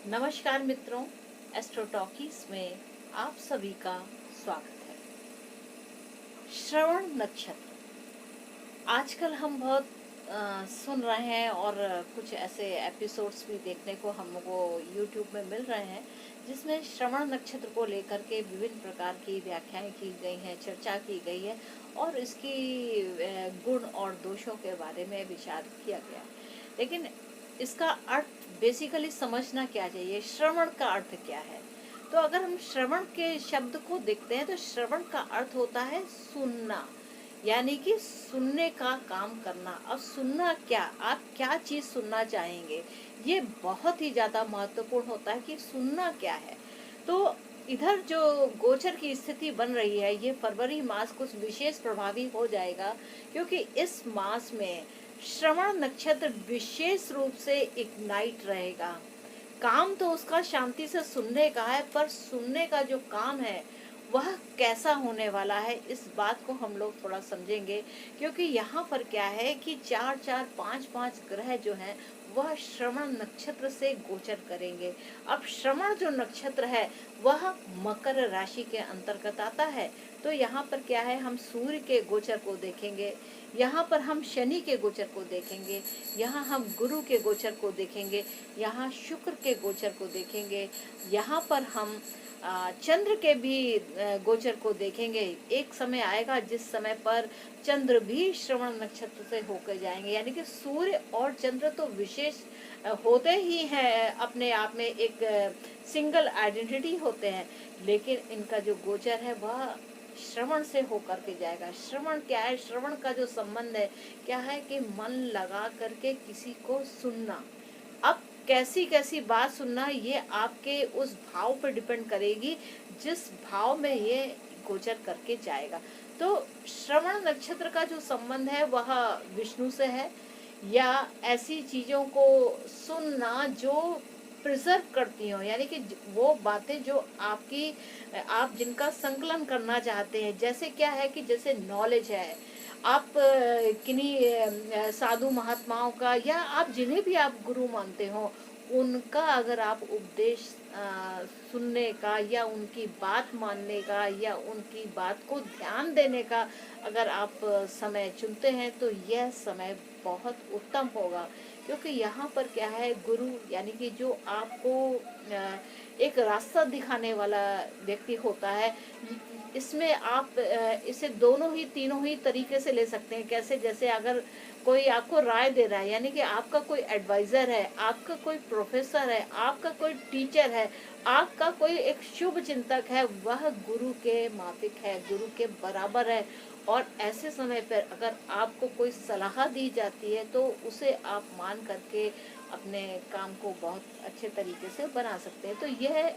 नमस्कार मित्रों, astro talkies में आप सभी का स्वागत है। श्रवण नक्षत्र आजकल हम बहुत सुन रहे हैं और कुछ ऐसे एपिसोड्स भी देखने को हमको यूट्यूब में मिल रहे हैं जिसमें श्रवण नक्षत्र को लेकर के विभिन्न प्रकार की व्याख्याएं की गई हैं, चर्चा की गई है और इसकी गुण और दोषों के बारे में विचार किया गया है। लेकिन इसका अर्थ बेसिकली समझना क्या चाहिए, श्रवण का अर्थ क्या है। तो अगर हम श्रवण के शब्द को देखते हैं तो श्रवण का अर्थ होता है सुनना, यानी कि सुनने का काम करना। अब सुनना क्या, आप क्या चीज सुनना चाहेंगे, ये बहुत ही ज्यादा महत्वपूर्ण होता है कि सुनना क्या है। तो इधर जो गोचर की स्थिति बन रही है, ये फरवरी मास कुछ विशेष प्रभावी हो जाएगा क्योंकि इस मास में श्रवण नक्षत्र विशेष रूप से इग्नाइट रहेगा। काम तो उसका शांति से सुनने का है, पर सुनने का जो काम है वह कैसा होने वाला है, इस बात को हम लोग थोड़ा समझेंगे। क्योंकि यहाँ पर क्या है कि 4-4, 5-5 ग्रह जो हैं वह श्रवण नक्षत्र से गोचर करेंगे। अब श्रवण जो नक्षत्र है वह मकर राशि के अंतर्गत आता है। तो यहाँ पर क्या है, हम सूर्य के गोचर को देखेंगे, यहाँ पर हम शनि के गोचर को देखेंगे, यहाँ हम गुरु के गोचर को देखेंगे, यहाँ शुक्र के गोचर को देखेंगे, यहाँ पर हम चंद्र के भी गोचर को देखेंगे। एक समय आएगा जिस समय पर चंद्र भी श्रवण नक्षत्र से होकर जाएंगे, यानी कि सूर्य और चंद्र तो विशेष होते ही हैं, अपने आप में एक सिंगल आइडेंटिटी होते हैं, लेकिन इनका जो गोचर है वह श्रवण से होकर के जाएगा। श्रवण क्या है, श्रवण का जो संबंध है क्या है कि मन लगा करके किसी को सुनना। अब कैसी कैसी बात सुनना, ये आपके उस भाव पर डिपेंड करेगी जिस भाव में ये गोचर करके जाएगा। तो श्रवण नक्षत्र का जो संबंध है वह विष्णु से है, या ऐसी चीजों को सुनना जो प्रिजर्व करती हो, यानी कि वो बातें जो आपकी, आप जिनका संकलन करना चाहते हैं। जैसे क्या है कि जैसे नॉलेज है, आप किन्हीं साधु महात्माओं का, या आप जिन्हें भी आप गुरु मानते हो, उनका अगर आप उपदेश सुनने का या उनकी बात मानने का या उनकी बात को ध्यान देने का अगर आप समय चुनते हैं तो यह समय बहुत उत्तम होगा। क्योंकि यहाँ पर क्या है, गुरु यानी कि जो आपको एक रास्ता दिखाने वाला व्यक्ति होता है। इसमें आप इसे दोनों ही तीनों ही तरीके से ले सकते हैं। कैसे, जैसे अगर कोई आपको राय दे रहा है, यानी कि आपका कोई एडवाइजर है, आपका कोई प्रोफेसर है, आपका कोई टीचर है, आपका कोई एक शुभ चिंतक है, वह गुरु के मापिक है, गुरु के बराबर है। और ऐसे समय पर अगर आपको कोई सलाह दी जाती है तो उसे आप मान करके अपने काम को बहुत अच्छे तरीके से बना सकते हैं। तो यह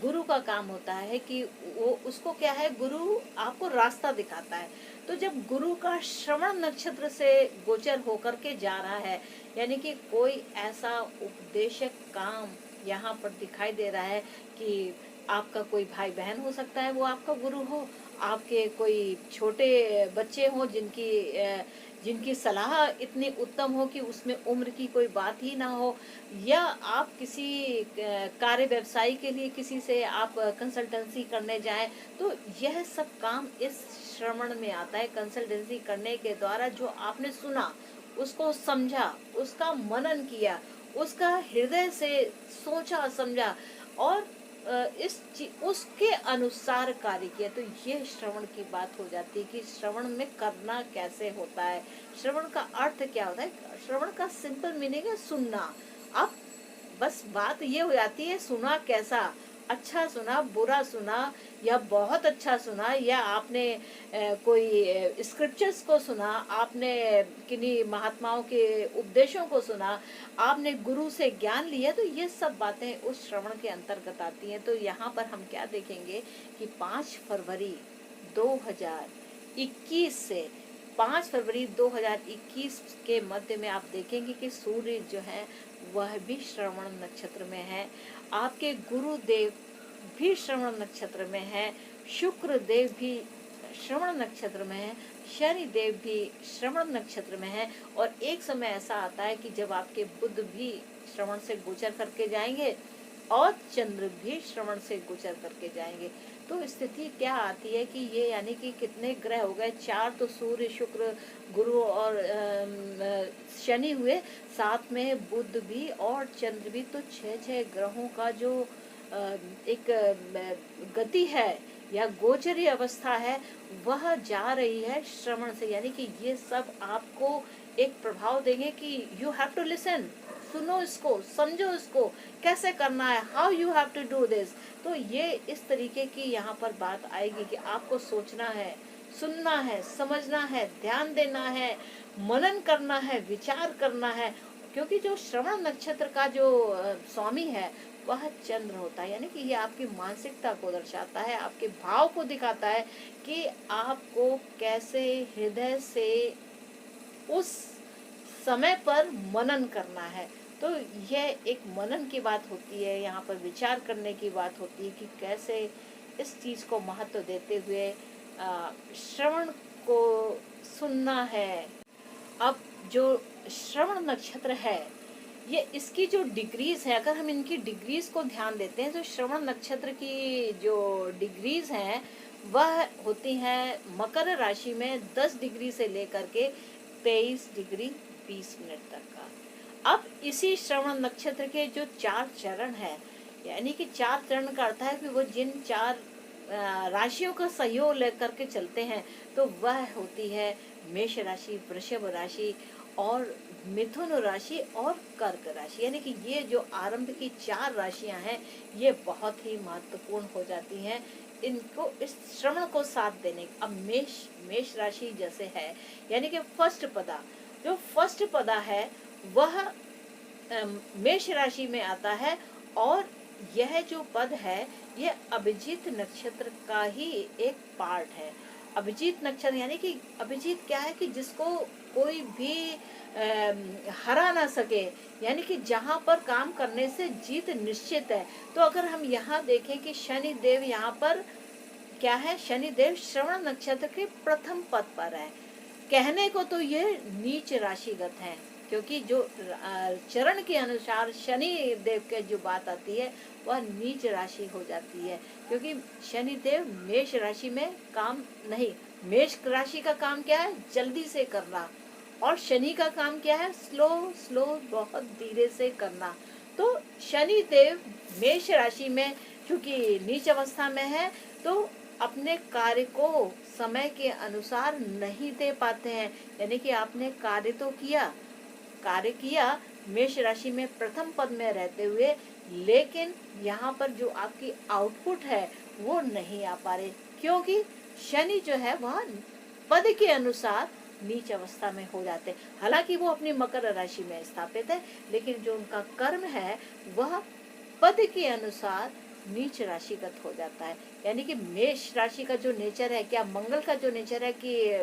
गुरु का काम होता है कि वो, उसको क्या है, गुरु आपको रास्ता दिखाता है। तो जब गुरु का श्रवण नक्षत्र से गोचर होकर के जा रहा है, यानी कि कोई ऐसा उपदेशक काम यहाँ पर दिखाई दे रहा है कि आपका कोई भाई बहन हो सकता है वो आपका गुरु हो, आपके कोई छोटे बच्चे हो जिनकी सलाह इतनी उत्तम हो कि उसमें उम्र की कोई बात ही ना हो, या आप किसी कार्य व्यवसाय के लिए किसी से आप कंसल्टेंसी करने जाएं, तो यह सब काम इस श्रवण में आता है। कंसल्टेंसी करने के द्वारा जो आपने सुना, उसको समझा, उसका मनन किया, उसका हृदय से सोचा समझा और उसके अनुसार कार्य किया, तो ये श्रवण की बात हो जाती है कि श्रवण में करना कैसे होता है, श्रवण का अर्थ क्या होता है। श्रवण का सिंपल मीनिंग है सुनना। अब बस बात ये हो जाती है, सुना कैसा, अच्छा सुना, बुरा सुना, या बहुत अच्छा सुना, या आपने कोई स्क्रिप्चर्स को सुना, आपने किन्हीं महात्माओं के उपदेशों को सुना, आपने गुरु से ज्ञान लिया, तो ये सब बातें उस श्रवण के अंतर्गत आती हैं। तो यहाँ पर हम क्या देखेंगे कि 5 फरवरी 2021 से 5 फरवरी 2021 के मध्य में आप देखेंगे कि सूर्य जो है वह भी श्रवण नक्षत्र में है, आपके गुरुदेव भी श्रवण नक्षत्र में है, शुक्र देव भी श्रवण नक्षत्र में है, शनि देव भी श्रवण नक्षत्र में है। और एक समय ऐसा आता है कि जब आपके बुध भी श्रवण से गोचर करके जाएंगे और चंद्र भी श्रवण से गोचर करके जाएंगे। तो स्थिति क्या आती है कि ये यानी कि कितने ग्रह हो गए, 4 तो सूर्य शुक्र गुरु और शनि हुए, साथ में बुध भी और चंद्र भी, तो 6 ग्रहों का जो एक गति है या गोचरी अवस्था है वह जा रही है श्रवण से। यानी कि ये सब आपको एक प्रभाव देंगे कि यू हैव टू लिसन, सुनो इसको, समझो इसको कैसे करना है, how you have to do this. तो ये इस तरीके की यहाँ पर बात आएगी कि आपको सोचना है, सुनना है, समझना है, ध्यान देना है, मनन करना है, विचार करना है। क्योंकि जो श्रवण नक्षत्र का जो स्वामी है वह चंद्र होता है। यानी कि ये आपकी मानसिकता को दर्शाता है, आपके भाव को दिखाता है कि आपको कैसे हृदय से उस समय पर मनन करना है। तो यह एक मनन की बात होती है, यहाँ पर विचार करने की बात होती है कि कैसे इस चीज को महत्व देते हुए श्रवण को सुनना है। अब जो श्रवण नक्षत्र है ये इसकी जो डिग्रीज है, अगर हम इनकी डिग्रीज को ध्यान देते हैं तो श्रवण नक्षत्र की जो डिग्रीज हैं वह होती हैं मकर राशि में 10 डिग्री से लेकर के 23 डिग्री 20 मिनट तक का। अब इसी श्रवण नक्षत्र के जो 4 चरण है, यानी कि 4 चरण का अर्थ है कि वो जिन 4 राशियों का सहयोग लेकर के चलते हैं, तो वह होती है मेष राशि, वृषभ राशि और मिथुन राशि और कर्क राशि। यानी कि ये जो आरंभ की 4 राशियां हैं ये बहुत ही महत्वपूर्ण हो जाती हैं इनको इस श्रवण को साथ देने। अब मेष राशि जैसे है, यानी कि फर्स्ट पदा, जो फर्स्ट पदा है वह मेष राशि में आता है और यह जो पद है ये अभिजीत नक्षत्र का ही एक पार्ट है। अभिजीत नक्षत्र यानी कि अभिजीत क्या है कि जिसको कोई भी हरा ना सके, यानी कि जहाँ पर काम करने से जीत निश्चित है। तो अगर हम यहाँ देखें कि शनि देव यहाँ पर क्या है, शनि देव श्रवण नक्षत्र के प्रथम पद पर है। कहने को तो ये नीच राशिगत है, क्योंकि जो चरण के अनुसार शनि देव के जो बात आती है वह नीच राशि हो जाती है, क्योंकि शनि देव मेष राशि में काम नहीं, मेष राशि का काम क्या है, जल्दी से करना, और शनि का काम क्या है, स्लो स्लो बहुत धीरे से करना। तो शनि देव मेष राशि में क्योंकि नीच अवस्था में है तो अपने कार्य को समय के अनुसार नहीं दे पाते हैं। यानी कि आपने कार्य तो किया मेष राशि में प्रथम पद में रहते हुए, लेकिन यहाँ पर जो आपकी आउटपुट है वो नहीं आ पा रहे, क्योंकि शनि जो है वह पद के अनुसार नीच अवस्था में हो जाते हैं। हालांकि वो अपनी मकर राशि में स्थापित है, लेकिन जो उनका कर्म है वह पद के अनुसार नीच राशिगत हो जाता है। यानी कि मेष राशि का जो नेचर है, क्या मंगल का जो नेचर है कि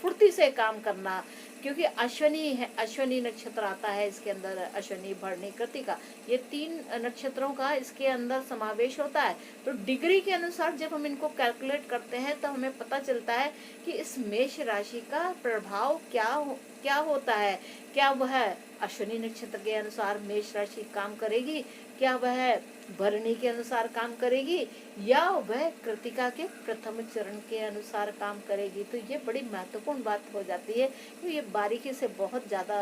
फुर्ती से काम करना, क्योंकि अश्वनी है, अश्वनी नक्षत्र आता है इसके अंदर, अश्वनी भरणी कृतिका, ये 3 नक्षत्रों का इसके अंदर समावेश होता है। तो डिग्री के अनुसार जब हम इनको कैलकुलेट करते हैं तो हमें पता चलता है कि इस मेष राशि का प्रभाव क्या होता है। क्या वह अश्वनी नक्षत्र के अनुसार मेष राशि काम करेगी, क्या वह भरणी के अनुसार काम करेगी, या वह कृतिका के प्रथम चरण के अनुसार काम करेगी। तो ये बड़ी महत्वपूर्ण बात हो जाती है, तो ये बारीकी से बहुत ज़्यादा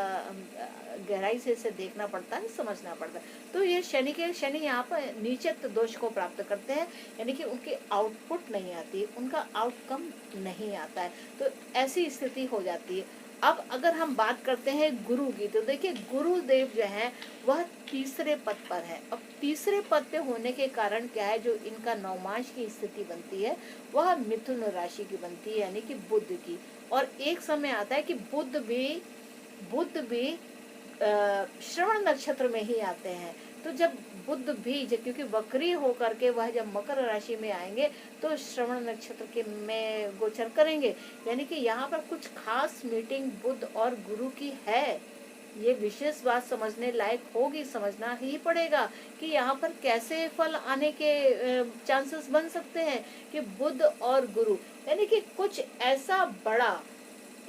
गहराई से इसे देखना पड़ता है, समझना पड़ता है। तो ये शनि यहाँ पर नीचत्व दोष को प्राप्त करते हैं, यानी कि उनकी आउटपुट नहीं आती, उनका आउटकम नहीं आता है, तो ऐसी स्थिति हो जाती है। अब अगर हम बात करते हैं गुरु की, तो देखिए गुरुदेव जो है वह तीसरे पद पर है। अब तीसरे पद पे होने के कारण क्या है, जो इनका नवमांश की स्थिति बनती है वह मिथुन राशि की बनती है, यानी कि बुध की। और एक समय आता है कि बुध भी श्रवण नक्षत्र में ही आते हैं। तो जब बुध भी क्योंकि वक्री होकर के वह जब मकर राशि में आएंगे तो श्रवण नक्षत्र के में गोचर करेंगे, यानी कि यहाँ पर कुछ खास मीटिंग बुध और गुरु की है। ये विशेष बात समझने लायक होगी, समझना ही पड़ेगा कि यहाँ पर कैसे फल आने के चांसेस बन सकते हैं कि बुध और गुरु, यानी कि कुछ ऐसा बड़ा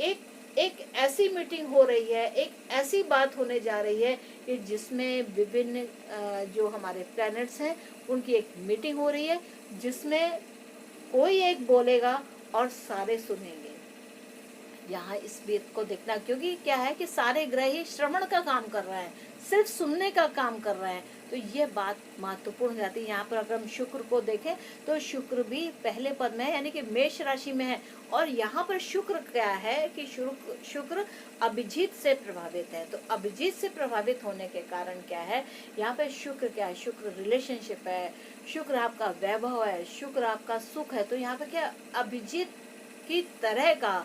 एक एक ऐसी मीटिंग हो रही है, एक ऐसी बात होने जा रही है कि जिसमें विभिन्न जो हमारे प्लैनेट्स हैं उनकी एक मीटिंग हो रही है, जिसमें कोई एक बोलेगा और सारे सुनेंगे। यहाँ इस बात को देखना, क्योंकि क्या है कि सारे ग्रह ही श्रवण का काम कर रहे हैं, सिर्फ सुनने का काम कर रहे हैं। तो ये बात महत्वपूर्ण हो जाती है। यहाँ पर अगर हम शुक्र को देखें तो शुक्र भी पहले पद में है, यानी कि मेष राशि में है। और यहाँ पर शुक्र क्या है कि शुक्र अभिजीत से प्रभावित है। तो अभिजीत से प्रभावित होने के कारण क्या है, यहाँ पे शुक्र क्या है, शुक्र रिलेशनशिप है, शुक्र आपका वैभव है, शुक्र आपका सुख है। तो यहाँ पे क्या, अभिजीत की तरह का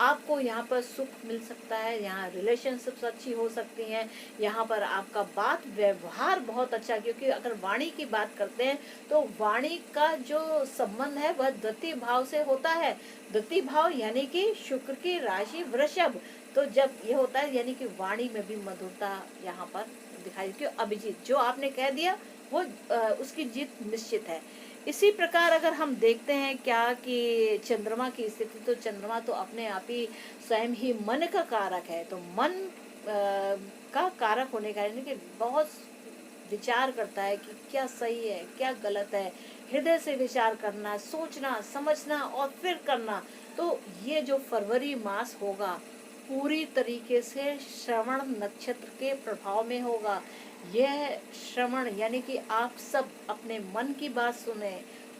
आपको यहाँ पर सुख मिल सकता है, यहाँ रिलेशनशिप्स अच्छी हो सकती हैं, यहाँ पर आपका बात व्यवहार बहुत अच्छा, क्योंकि अगर वाणी की बात करते हैं तो वाणी का जो संबंध है वह द्वितीय भाव से होता है। द्वितीय भाव यानी कि शुक्र की राशि वृषभ। तो जब ये होता है यानी कि वाणी में भी मधुरता यहाँ पर दिखाई, क्यों अभिजीत जो आपने कह दिया वो उसकी जीत निश्चित है। इसी प्रकार अगर हम देखते हैं क्या कि चंद्रमा की स्थिति, तो चंद्रमा तो अपने आप ही स्वयं ही मन का कारक है। तो मन का कारक होने का यानी कि बहुत विचार करता है कि क्या सही है क्या गलत है, हृदय से विचार करना, सोचना समझना और फिर करना। तो ये जो फरवरी मास होगा पूरी तरीके से श्रवण नक्षत्र के प्रभाव में होगा। यह श्रवण यानी कि आप सब अपने मन की बात सुने,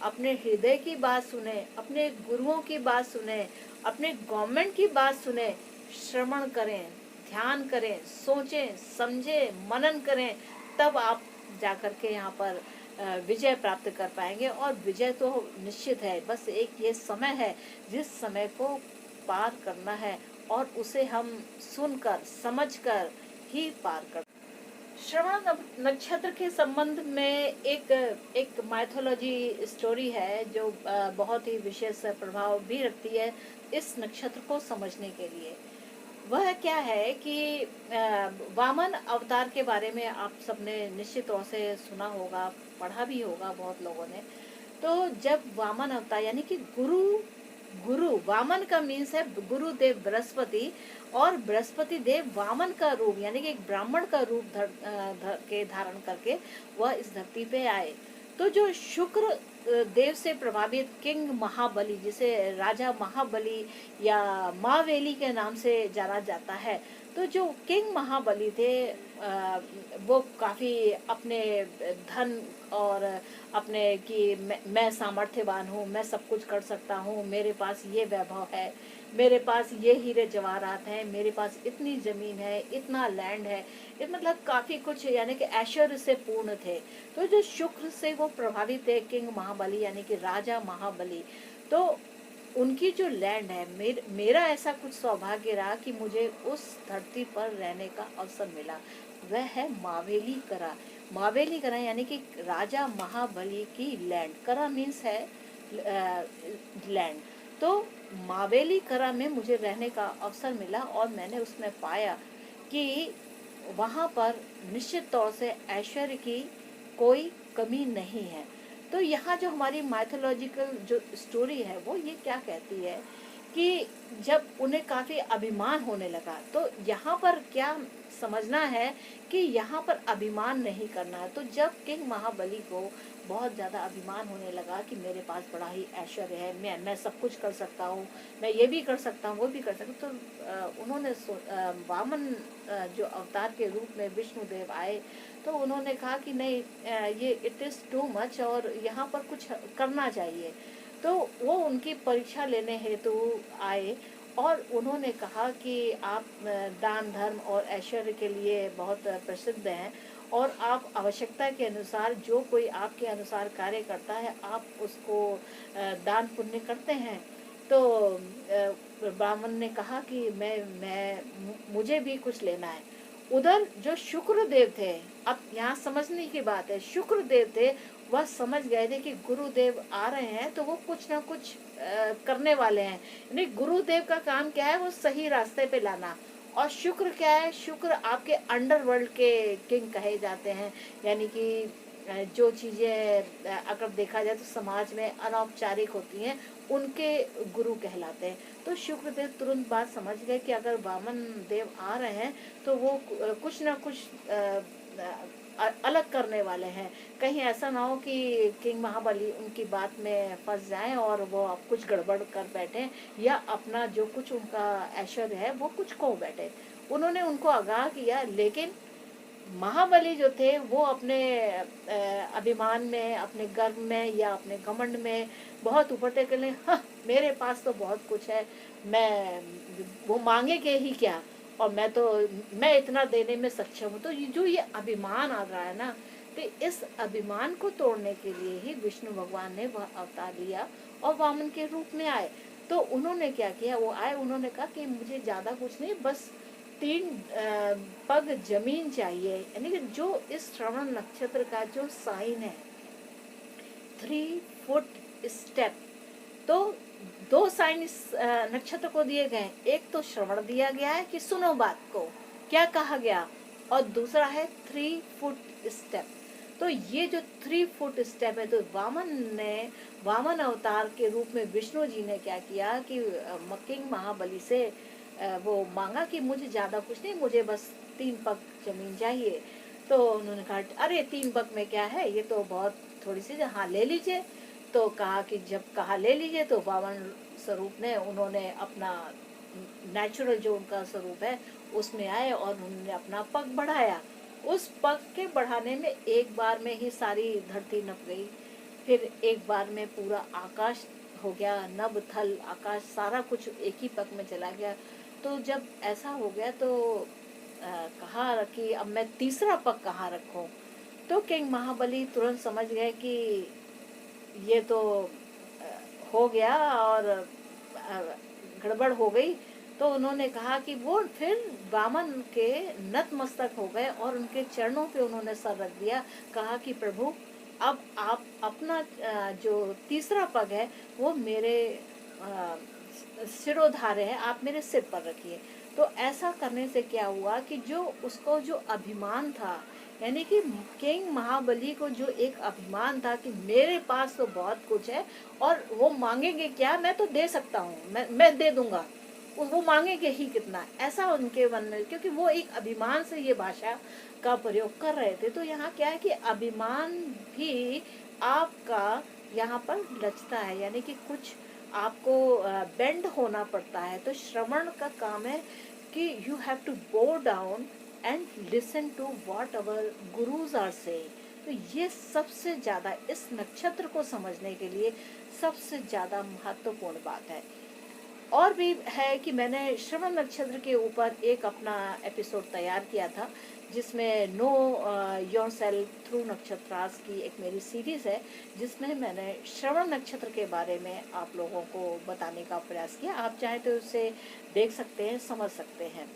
अपने हृदय की बात सुने, अपने गुरुओं की बात सुने, अपने गवर्नमेंट की बात सुने, श्रवण करें, ध्यान करें, सोचें समझें, मनन करें, तब आप जाकर के यहाँ पर विजय प्राप्त कर पाएंगे। और विजय तो निश्चित है, बस एक ये समय है जिस समय को पार करना है और उसे हम सुनकर समझकर ही पार कर। श्रवण नक्षत्र के संबंध में एक माइथोलॉजी स्टोरी है जो बहुत ही विशेष प्रभाव भी रखती है इस नक्षत्र को समझने के लिए। वह क्या है कि वामन अवतार के बारे में आप सबने निश्चित तौर से सुना होगा, पढ़ा भी होगा बहुत लोगों ने। तो जब वामन अवतार यानी कि गुरु गुरु वामन का मीन्स है गुरुदेव बृहस्पति, और बृहस्पति देव वामन का रूप यानी कि एक ब्राह्मण का रूप धारण करके वह इस धरती पे आए। तो जो शुक्र देव से प्रभावित किंग महाबली, जिसे राजा महाबली या महावेली के नाम से जाना जाता है, तो जो किंग महाबली थे वो काफ़ी अपने धन और अपने कि मैं सामर्थ्यवान हूँ, मैं सब कुछ कर सकता हूँ, मेरे पास ये वैभव है, मेरे पास ये हीरे जवाहरात हैं, मेरे पास इतनी ज़मीन है, इतना लैंड है, ये मतलब काफ़ी कुछ यानी कि ऐश्वर्य से पूर्ण थे। तो जो शुक्र से वो प्रभावित थे किंग महाबली यानी कि राजा महाबली, तो उनकी जो लैंड है, मेरा ऐसा कुछ सौभाग्य रहा कि मुझे उस धरती पर रहने का अवसर मिला, वह है मावेली करा। मावेली करा यानी कि राजा महाबली की लैंड, करा मीन्स है लैंड। तो मावेली करा में मुझे रहने का अवसर मिला और मैंने उसमें पाया कि वहाँ पर निश्चित तौर से ऐश्वर्य की कोई कमी नहीं है। तो यहाँ जो हमारी माइथोलॉजिकल जो स्टोरी है वो ये क्या कहती है कि जब उन्हें काफ़ी अभिमान होने लगा, तो यहाँ पर क्या समझना है कि यहाँ पर अभिमान नहीं करना है। तो जब किंग महाबली को बहुत ज़्यादा अभिमान होने लगा कि मेरे पास बड़ा ही ऐश्वर्य है, मैं सब कुछ कर सकता हूँ, मैं ये भी कर सकता हूँ वो भी कर सकता हूँ, तो उन्होंने वामन जो अवतार के रूप में विष्णुदेव आए, तो उन्होंने कहा कि नहीं, ये इट इज़ टू मच और यहाँ पर कुछ करना चाहिए। तो वो उनकी परीक्षा लेने हेतु आए और उन्होंने कहा कि आप दान धर्म और ऐश्वर्य के लिए बहुत प्रसिद्ध हैं और आप आवश्यकता के अनुसार जो कोई आपके अनुसार कार्य करता है आप उसको दान पुण्य करते हैं। तो ब्राह्मण ने कहा कि मुझे भी कुछ लेना है। उधर जो शुक्रदेव थे, अब यहाँ समझने की बात है, शुक्रदेव थे वह समझ गए थे कि गुरुदेव आ रहे हैं तो वो कुछ ना कुछ करने वाले हैं। यानी गुरुदेव का काम क्या है, वो सही रास्ते पे लाना। और शुक्र क्या है, शुक्र आपके अंडरवर्ल्ड के किंग कहे जाते हैं, यानी कि जो चीज़ें अगर देखा जाए तो समाज में अनौपचारिक होती हैं, उनके गुरु कहलाते हैं। तो शुक्रदेव तुरंत बात समझ गए कि अगर वामन देव आ रहे हैं तो वो कुछ ना कुछ अलग करने वाले हैं। कहीं ऐसा ना हो कि किंग महाबली उनकी बात में फंस जाएं और वो अब कुछ गड़बड़ कर बैठे, या अपना जो कुछ उनका ऐश्वर्य है वो कुछ खो बैठे। उन्होंने उनको आगाह किया, लेकिन महाबली जो थे वो अपने अभिमान में, अपने गर्व में या अपने घमंड में बहुत उपटे के लिए, हाँ, मेरे पास तो बहुत कुछ है, मैं वो मांगे के ही क्या, और मैं इतना देने में सक्षम हूँ। तो जो ये अभिमान आ रहा है ना, तो इस अभिमान को तोड़ने के लिए ही विष्णु भगवान ने वह अवतार लिया और वामन के रूप में आए। तो उन्होंने क्या किया, वो आए, उन्होंने कहा कि मुझे ज्यादा कुछ नहीं, बस 3 पग जमीन चाहिए। यानी कि जो इस श्रवण नक्षत्र का जो साइन है, 3 फुट स्टेप, तो 2 साइन इस नक्षत्र को दिए गए। एक तो श्रवण दिया गया है कि सुनो बात को, क्या कहा गया, और दूसरा है 3 फुट स्टेप। तो ये जो 3 फुट स्टेप है, तो वामन अवतार के रूप में विष्णु जी ने क्या किया कि किंग महाबली से वो मांगा कि मुझे ज्यादा कुछ नहीं, मुझे बस 3 पग जमीन चाहिए। तो उन्होंने कहा, अरे 3 पग में क्या है, ये तो बहुत थोड़ी सी, हाँ ले लीजिए। तो कहा कि जब कहा ले लीजिए, तो वामन स्वरूप ने, उन्होंने अपना नेचुरल जो उनका स्वरूप है उसमें आए और उन्होंने अपना पग बढ़ाया। उस पग के बढ़ाने में एक बार में ही सारी धरती नप गई, फिर एक बार में पूरा आकाश हो गया, नभ थल आकाश सारा कुछ एक ही पग में चला गया। तो जब ऐसा हो गया तो कहा कि अब मैं तीसरा पग कहाँ रखूं। तो किंग महाबली तुरंत समझ गए कि ये तो हो गया और गड़बड़ हो गई। तो उन्होंने कहा कि वो फिर वामन के नतमस्तक हो गए और उनके चरणों पे उन्होंने सर रख दिया। कहा कि प्रभु, अब आप अपना जो तीसरा पग है वो मेरे सिरोधार्य है, आप मेरे सिर पर रखिए। तो ऐसा करने से क्या हुआ कि जो उसको जो अभिमान था, यानी कि किंग महाबली को जो एक अभिमान था कि मेरे पास तो बहुत कुछ है और वो मांगेंगे क्या, मैं तो दे सकता हूँ, मैं दे दूंगा, वो मांगेंगे ही कितना, ऐसा उनके मन में, क्योंकि वो एक अभिमान से ये भाषा का प्रयोग कर रहे थे। तो यहाँ क्या है कि अभिमान भी आपका यहाँ पर लचता है, यानी कि कुछ आपको बेंड होना पड़ता है। तो श्रवण का काम है कि you have to bow down and listen to what our gurus are saying. तो ये सबसे ज्यादा इस नक्षत्र को समझने के लिए सबसे ज्यादा महत्वपूर्ण बात है। और भी है कि मैंने श्रवण नक्षत्र के ऊपर एक अपना एपिसोड तैयार किया था, जिसमें नो योरसेल्फ थ्रू नक्षत्रास की एक मेरी सीरीज है, जिसमें मैंने श्रवण नक्षत्र के बारे में आप लोगों को बताने का प्रयास किया। आप चाहे तो उसे देख सकते हैं, समझ सकते हैं।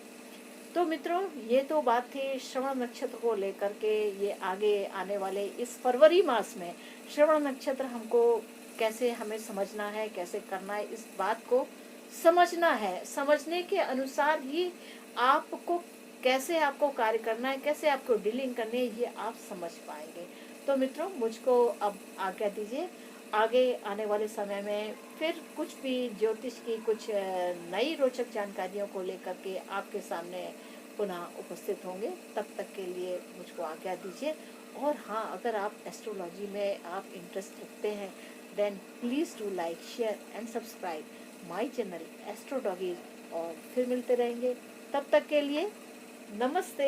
तो मित्रों, ये तो बात थी श्रवण नक्षत्र को लेकर के। ये आगे आने वाले इस फरवरी मास में श्रवण नक्षत्र हमको कैसे हमें समझना है, कैसे करना है, इस बात को समझना है। समझने के अनुसार ही आपको कैसे आपको कार्य करना है, कैसे आपको डीलिंग करनी है, ये आप समझ पाएंगे। तो मित्रों, मुझको अब आज्ञा दीजिए। आगे आने वाले समय में फिर कुछ भी ज्योतिष की कुछ नई रोचक जानकारियों को लेकर के आपके सामने पुनः उपस्थित होंगे। तब तक के लिए मुझको आज्ञा दीजिए। और हाँ, अगर आप एस्ट्रोलॉजी में आप इंटरेस्ट रखते हैं, then please do like, share and subscribe my channel Astro Doggies. और फिर मिलते रहेंगे, तब तक के लिए नमस्ते।